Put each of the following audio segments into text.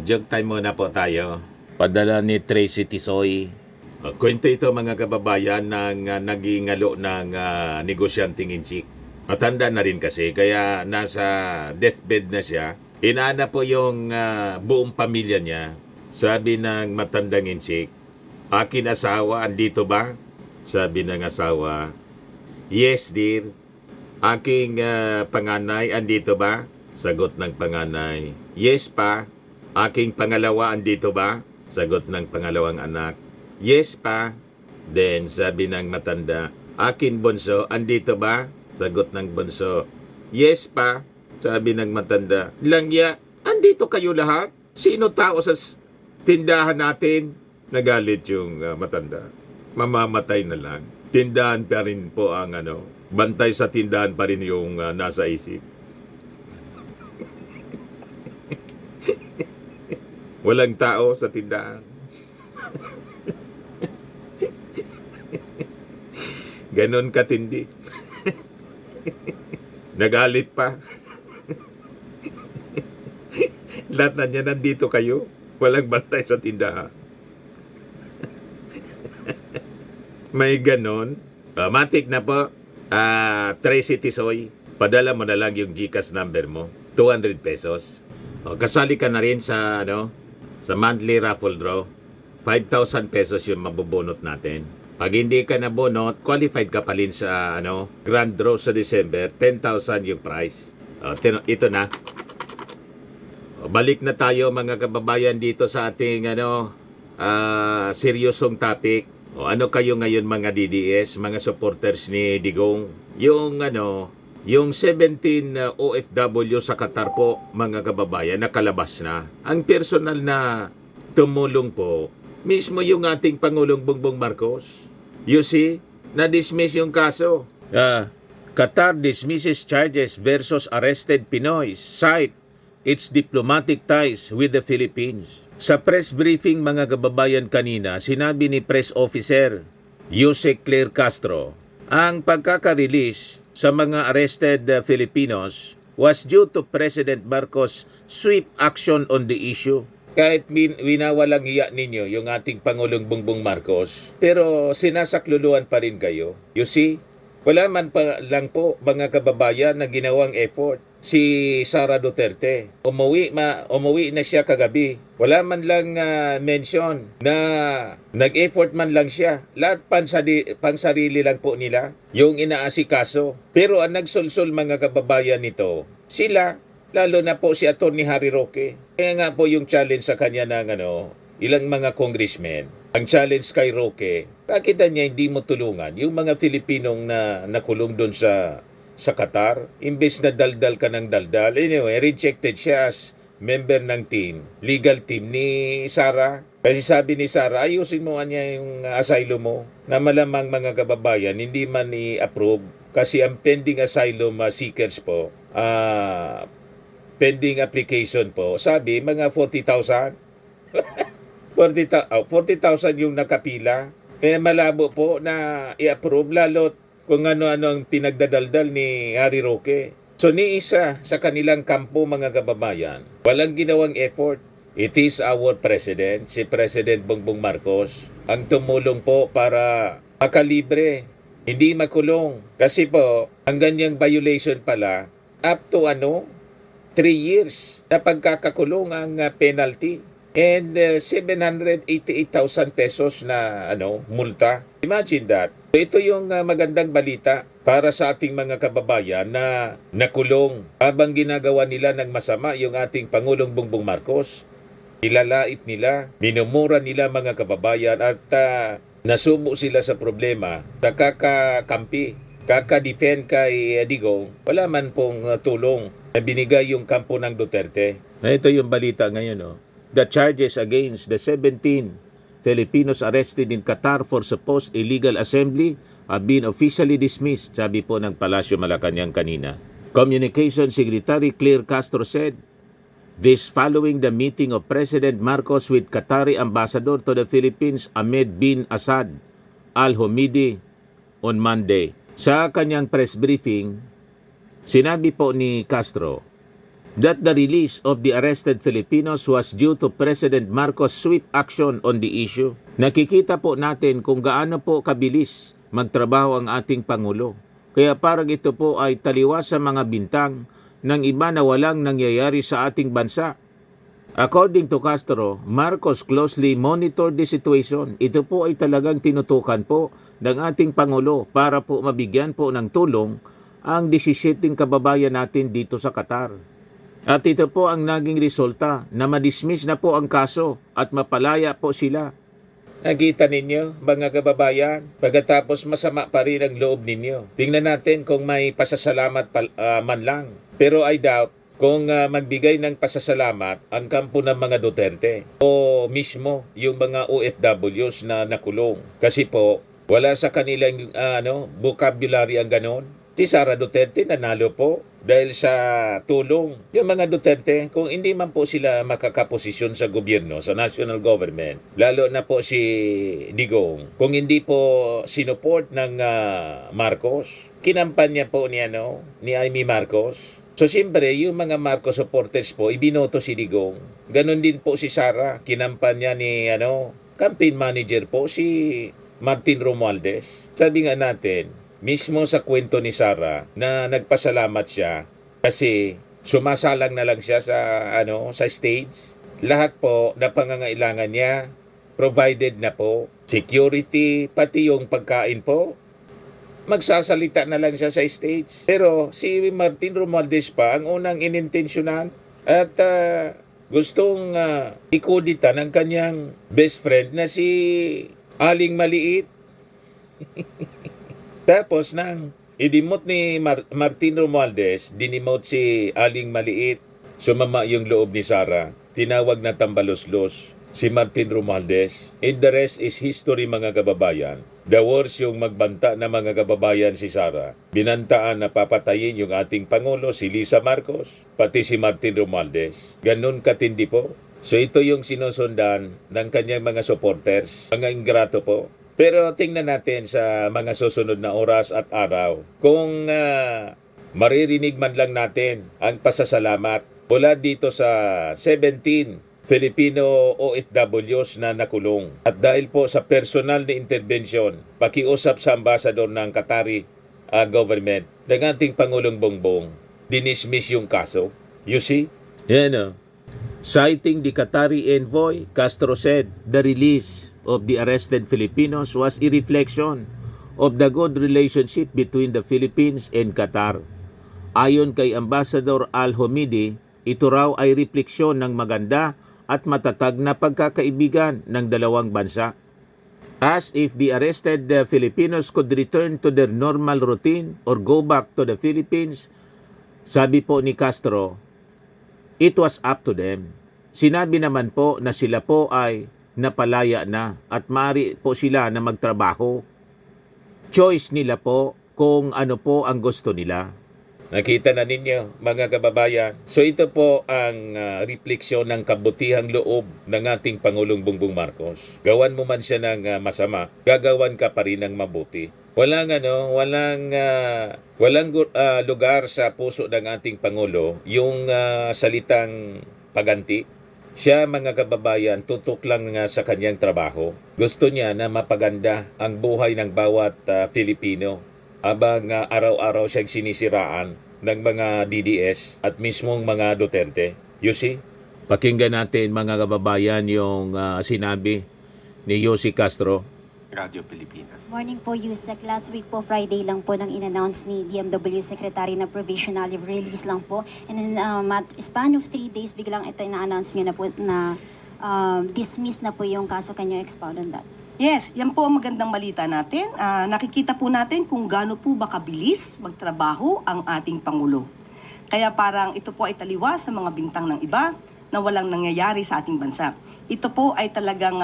Joke time muna po tayo. Padala ni Tracy Tisoy. Kwento ito mga kababayan ng naging ngalo ng negosyanteng inchik. Matanda na rin kasi kaya nasa deathbed na siya. Inaana po yung buong pamilya niya. Sabi ng matandang inchik, "Akin asawa, andito ba?" Sabi ng asawa, "Yes dear." "Aking panganay, andito ba?" Sagot ng panganay, "Yes pa." "Aking pangalawa, andito ba?" Sagot ng pangalawang anak, "Yes pa." Then sabi ng matanda, "Akin bunso, andito ba?" Sagot ng bunso, "Yes pa." Sabi ng matanda, "Langya, andito kayo lahat? Sino tao sa tindahan natin?" Nagalit yung matanda. Mamamatay na lang. Tindahan pa rin po ang bantay sa tindahan pa rin yung nasa isip. Walang tao sa tindahan. Ganon katindi. Nagalit pa. Lahat na niya, nandito kayo. Walang bantay sa tindahan. May ganon. Matik na po. Tracy Tisoy, padala mo na lang yung GCash number mo. 200 pesos. Kasali ka na rin sa sa monthly raffle draw. 5,000 pesos yung mabubunot natin. Pag hindi ka nabunot, qualified ka pa rin sa grand draw sa December. 10,000 yung price. Ito na. Balik na tayo mga kababayan dito sa ating seryosong topic. Ano kayo ngayon mga DDS, mga supporters ni Digong? Yung 17 OFW sa Qatar po, mga kababayan, nakalabas na. Ang personal na tumulong po, mismo yung ating Pangulong Bongbong Marcos. You see, na-dismiss yung kaso. Qatar dismisses charges versus arrested Pinoy. Cite its diplomatic ties with the Philippines. Sa press briefing mga kababayan kanina, sinabi ni press officer Yusek Claire Castro, ang pagkaka-release sa mga arrested Filipinos was due to President Marcos' swift action on the issue. Kahit winawalang hiya ninyo yung ating Pangulong Bongbong Marcos, pero sinasakluluan pa rin kayo. You see, wala man pa lang po mga kababayan na ginawang effort. Si Sara Duterte, umuwi na siya kagabi. Wala man lang mention na nag-effort man lang siya. Lahat pansarili lang po nila yung inaasikaso. Pero ang nagsulsul mga kababayan nito, sila, lalo na po si Atty. Harry Roque. Kaya nga po yung challenge sa kanya ng ilang mga congressmen. Ang challenge kay Roque, kakita niya hindi mo tulungan yung mga Filipinong na nakulong doon sa Qatar, imbes na daldal ka ng daldal. Anyway, rejected siya as member ng team, legal team ni Sara. Kasi sabi ni Sara, ayusin mo niya yung asylum mo, na malamang mga kababayan, hindi man i-approve. Kasi ang pending asylum seekers po, pending application po, sabi mga 40,000. 40,000 yung nakapila. Malabo po na i-approve, lalo't kung ano-ano ang pinagdadaldal ni Harry Roque. So ni isa sa kanilang kampo mga kababayan, walang ginawang effort. It is our President, si President Bongbong Marcos, ang tumulong po para makalibre, hindi makulong. Kasi po, ang ganyang violation pala, up to 3 years na pagkakakulong ang penalty. And 788,000 pesos na multa. Imagine that. Ito yung magandang balita para sa ating mga kababayan na nakulong habang ginagawa nila ng masama yung ating Pangulong Bongbong Marcos. Ilalait nila, minumura nila mga kababayan at nasubo sila sa problema. Kakakampi, kaka-defend kay Digong, wala man pong tulong na binigay yung kampo ng Duterte. Ito yung balita ngayon. The charges against the 17 Filipinos arrested in Qatar for supposed illegal assembly have been officially dismissed, sabi po ng Palasyo Malacanang kanina. Communication Secretary Claire Castro said, this following the meeting of President Marcos with Qatari Ambassador to the Philippines Ahmed bin Asad Al-Humidi on Monday. Sa kanyang press briefing, sinabi po ni Castro, that the release of the arrested Filipinos was due to President Marcos' swift action on the issue. Nakikita po natin kung gaano po kabilis magtrabaho ang ating Pangulo. Kaya parang ito po ay taliwas sa mga bintang ng iba na walang nangyayari sa ating bansa. According to Castro, Marcos closely monitored the situation. Ito po ay talagang tinutukan po ng ating Pangulo para po mabigyan po ng tulong ang 17 kababayan natin dito sa Qatar. At ito po ang naging resulta na madismiss na po ang kaso at mapalaya po sila. Nakita ninyo, mga kababayan, pagkatapos masama pa rin ang loob ninyo. Tingnan natin kung may pasasalamat man lang. Pero I doubt kung magbigay ng pasasalamat ang kampo ng mga Duterte o mismo yung mga OFWs na nakulong. Kasi po, wala sa kanilang vocabulary ang ganon. Si Sara Duterte nanalo po dahil sa tulong. Yung mga Duterte, kung hindi man po sila makakaposisyon sa gobyerno, sa national government, lalo na po si Digong, kung hindi po sinuport ng Marcos, kinampanya po ni Amy Marcos. So siyempre, yung mga Marcos supporters po, ibinoto si Digong. Ganon din po si Sara, kinampanya ni campaign manager po si Martin Romualdez. Sabi nga natin, mismo sa kwento ni Sara na nagpasalamat siya kasi sumasalang na lang siya sa stage. Lahat po na pangangailangan niya provided na po. Security, pati yung pagkain po. Magsasalita na lang siya sa stage. Pero si Martin Romualdez pa ang unang inintensyonan at gustong ikudita ng kanyang best friend na si Aling Maliit. Tapos nang idimot ni Martin Romualdez, dinimot si Aling Maliit, sumama yung loob ni Sara. Tinawag na tambalos-los si Martin Romualdez. And the rest is history, mga kababayan. The worst yung magbanta na mga kababayan si Sara. Binantaan na papatayin yung ating Pangulo, si Lisa Marcos, pati si Martin Romualdez. Ganun katindi po. So ito yung sinusundan ng kanyang mga supporters, mga ingrato po. Pero tingnan natin sa mga susunod na oras at araw kung maririnig man lang natin ang pasasalamat mula dito sa 17 Filipino OFWs na nakulong. At dahil po sa personal na intervention, pakiusap sa ambasador ng Qatari government ng ating Pangulong Bongbong, dinismiss yung kaso. You see? Yan Citing the Qatari envoy, Castro said the release of the arrested Filipinos was a reflection of the good relationship between the Philippines and Qatar. Ayon kay Ambassador Al-Homidi, ito raw ay refleksyon ng maganda at matatag na pagkakaibigan ng dalawang bansa. As if the arrested Filipinos could return to their normal routine or go back to the Philippines, sabi po ni Castro, it was up to them. Sinabi naman po na sila po ay napalaya na at maaari po sila na magtrabaho. Choice nila po kung ano po ang gusto nila. Nakita na ninyo, mga kababayan. So ito po ang refleksyon ng kabutihang loob ng ating Pangulong Bongbong Marcos. Gawan mo man siya ng masama, gagawan ka pa rin ng mabuti. Walang lugar sa puso ng ating Pangulo yung salitang paganti. Siya, mga kababayan, tutok lang nga sa kanyang trabaho. Gusto niya na mapaganda ang buhay ng bawat Filipino habang araw-araw siyang sinisiraan ng mga DDS at mismong mga Duterte. You see? Pakinggan natin, mga kababayan, yung sinabi ni Yossi Castro. Radio Pilipinas. Morning po, Yusek. Last week po, Friday lang po nang in-announce ni DMW Secretary na provisionally release lang po. And in span of 3 days, biglang ito ina-announce nyo na po na dismiss na po yung kaso. Can you expound on that? Yes, yan po ang magandang balita natin. Nakikita po natin kung gaano po ba kabilis magtrabaho ang ating Pangulo. Kaya parang ito po ay taliwas sa mga bintang ng iba na walang nangyayari sa ating bansa. Ito po ay talagang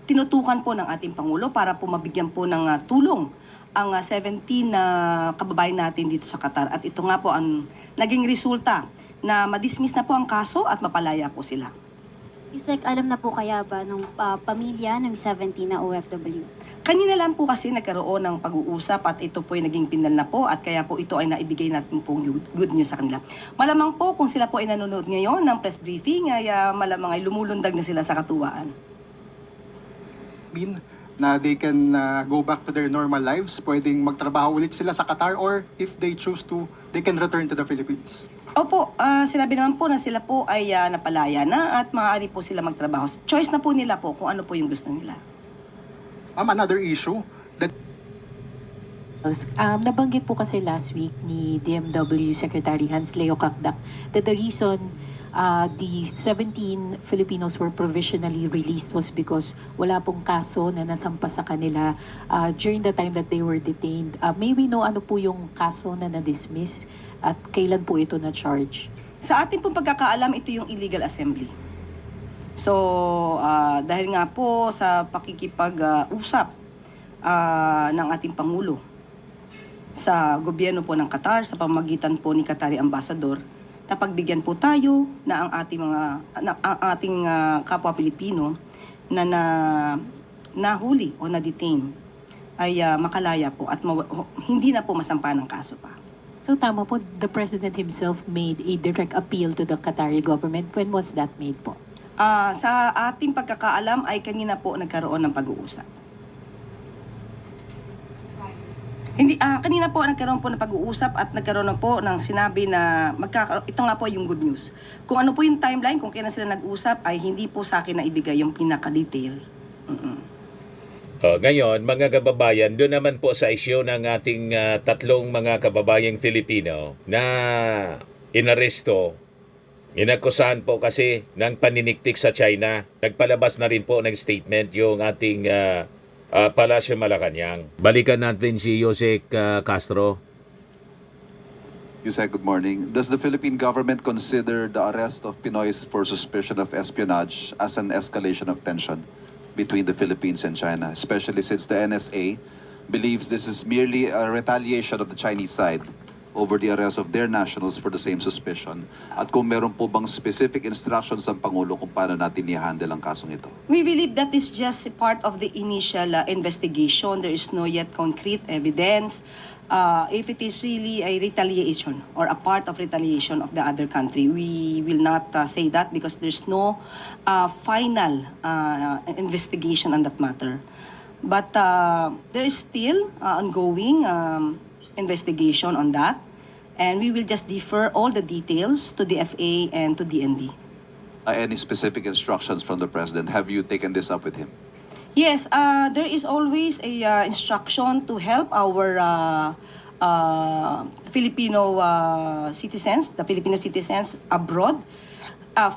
tinutukan po ng ating Pangulo para po mabigyan po ng tulong ang 17 na kababayan natin dito sa Qatar. At ito nga po ang naging resulta na madismiss na po ang kaso at mapalaya po sila. Isek, alam na po kaya ba ng pamilya ng 17 na OFW? Kanina lang po kasi nagkaroon ng pag-uusap at ito po ay naging pinal na po at kaya po ito ay naibigay natin pong good news sa kanila. Malamang po kung sila po ay nanonood ngayon ng press briefing ay malamang ay lumulundag na sila sa katuwaan. Mean na they can go back to their normal lives, pwedeng magtrabaho ulit sila sa Qatar, or if they choose to, they can return to the Philippines. Opo, sinabi naman po na sila po ay napalaya na at maaari po sila magtrabaho. Choice na po nila po kung ano po yung gusto nila. Another issue that Nabanggit po kasi last week ni DMW Secretary Hans Leo Kakdak that the reason the 17 Filipinos were provisionally released was because wala pong kaso na nasampa sa kanila during the time that they were detained. May we know ano po yung kaso na na-dismiss at kailan po ito na-charge? Sa ating pong pagkakaalam, ito yung illegal assembly. So, dahil nga po sa pakikipag-usap ng ating Pangulo sa gobyerno po ng Qatar, sa pamamagitan po ni Qatari Ambassador, napagbigyan po tayo na ang ating kapwa Pilipino na nahuli o na-detain ay makalaya po at hindi na po masampa ng kaso pa. So tama po, the President himself made a direct appeal to the Qatari government. When was that made po? Sa ating pagkakaalam ay kanina po nagkaroon ng pag-uusap. Kanina po nagkaroon po ng pag-uusap at nagkaroon na po ng sinabi na ito nga po yung good news. Kung ano po yung timeline, kung kailan sila nag-usap, ay hindi po sa akin na ibigay yung pinaka-detail. Ngayon, mga kababayan, doon naman po sa isyu ng ating tatlong mga kababayang Filipino na inaresto. Inakusahan po kasi ng paniniktik sa China. Nagpalabas na rin po ng statement yung ating Palasyo Malacanang. Balikan natin si Jose Castro. Yusek, good morning. Does the Philippine government consider the arrest of Pinoys for suspicion of espionage as an escalation of tension between the Philippines and China, especially since the NSA believes this is merely a retaliation of the Chinese side over the arrest of their nationals for the same suspicion? At kung meron po bang specific instructions ng Pangulo kung paano natin i-handle ang kasong ito? We believe that is just a part of the initial investigation. There is no yet concrete evidence. If it is really a retaliation or a part of retaliation of the other country, we will not say that because there's no final investigation on that matter. But there is still ongoing investigation on that, and we will just defer all the details to the FA and to DND. Any specific instructions from the President? Have you taken this up with him? Yes, there is always a instruction to help our Filipino citizens, the Filipino citizens abroad,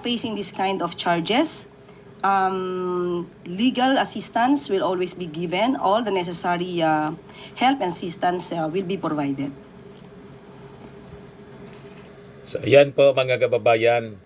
facing this kind of charges. Legal assistance will always be given. All the necessary help and assistance will be provided. So, yan po mga kababayan.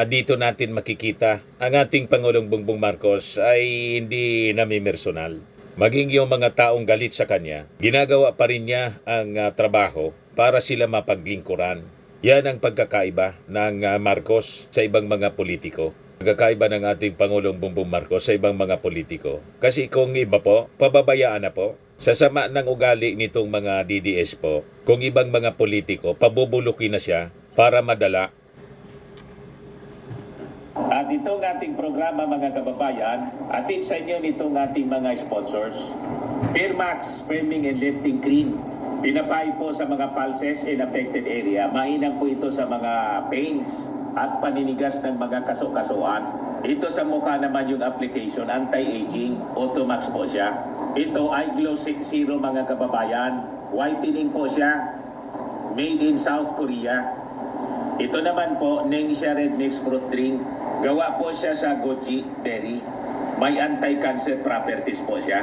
Dito natin makikita ang ating Pangulong Bongbong Marcos ay hindi namimersonal. Maging yung mga taong galit sa kanya, ginagawa pa rin niya ang trabaho para sila mapaglingkuran. Yan ang pagkakaiba ng Marcos sa ibang mga politiko. Pagkakaiba ng ating Pangulong Bongbong Marcos sa ibang mga politiko. Kasi kung iba po, pababayaan na po. Sa sama ng ugali nitong mga DDS po, kung ibang mga politiko, pabubulukin na siya para madala. At itong ating programa mga kababayan, atid sa inyo nitong ating mga sponsors. Firmax, Firming and Lifting Cream. Pinapay po sa mga pulses in affected area. Mainam po ito sa mga pains at paninigas ng mga kaso-kasuan. Ito sa mukha naman yung application, anti-aging, Automax po siya. Ito ay Glow Zero mga kababayan. Whitening po siya. Made in South Korea. Ito naman po, Nengxia Red Mix Fruit Drink. Gawa po siya sa goji berry. May anti-cancer properties po siya.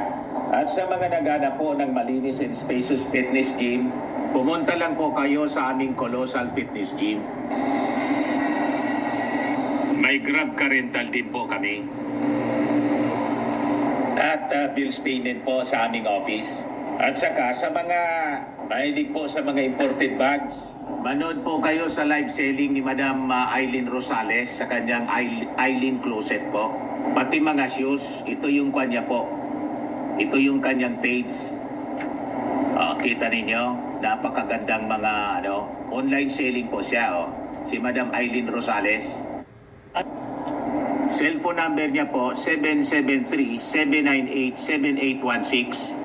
At sa mga naghanap po ng malinis and spacious fitness gym, pumunta lang po kayo sa aming Colossal Fitness Gym. May Grab car rental din po kami. At bills payment po sa aming office. At saka sa mga Mahilig po sa mga imported bags. Manood po kayo sa live selling ni Madam Eileen Rosales sa kanyang Eileen Closet po. Pati mga shoes, ito yung kanya po. Ito yung kanyang page. Kita ninyo, napakagandang mga online selling po siya. Si Madam Eileen Rosales. Cellphone number niya po 773-798-7816.